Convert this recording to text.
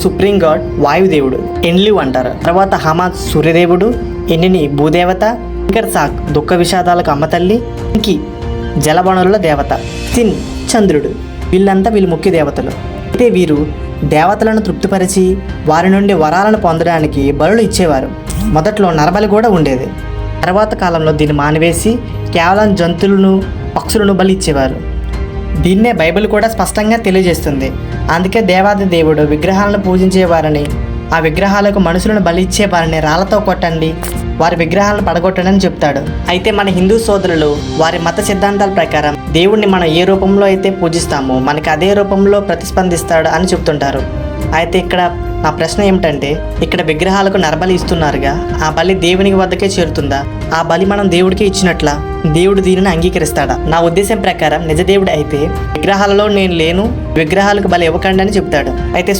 Supreme God వాయుదేవుడు, ఎన్లివ్ అంటారు. తర్వాత హమాద్ సూర్యదేవుడు, ఎన్నిని భూదేవత, సాక్ దుఃఖ విషాదాలకు అమ్మతల్లి, ఇంకి జలవనరుల దేవత, సిన్ చంద్రుడు. వీళ్ళు ముఖ్య దేవతలు. అయితే వీరు దేవతలను తృప్తిపరిచి వారి నుండి వరాలను పొందడానికి బలులు ఇచ్చేవారు. మొదట్లో నరబలి కూడా ఉండేది. తర్వాత కాలంలో దీన్ని మానివేసి కేవలం జంతువులను పక్షులను బలి ఇచ్చేవారు. దీన్నే బైబిల్ కూడా స్పష్టంగా తెలియజేస్తుంది. అందుకే దేవాది దేవుడు విగ్రహాలను పూజించేవారని, ఆ విగ్రహాలకు మనుషులను బలి ఇచ్చేవారిని రాళ్లతో కొట్టండి, వారి విగ్రహాలను పడగొట్టండి అని చెప్తాడు. అయితే మన హిందూ సోదరులు వారి మత సిద్ధాంతాల ప్రకారం దేవుణ్ణి మనం ఏ రూపంలో అయితే పూజిస్తామో మనకి అదే రూపంలో ప్రతిస్పందిస్తాడు అని చెప్తుంటారు. అయితే ఇక్కడ నా ప్రశ్న ఏమిటంటే, ఇక్కడ విగ్రహాలకు నరబలి ఇస్తున్నారుగా, ఆ బలి దేవునికి వద్దకే చేరుతుందా? ఆ బలి మనం దేవుడికి ఇచ్చినట్లా? దేవుడు దీనిని అంగీకరిస్తాడా? నా ఉద్దేశం ప్రకారం నిజ దేవుడు అయితే విగ్రహాలలో నేను లేను, విగ్రహాలకు బలి ఇవ్వకండి అని చెప్తాడు. అయితే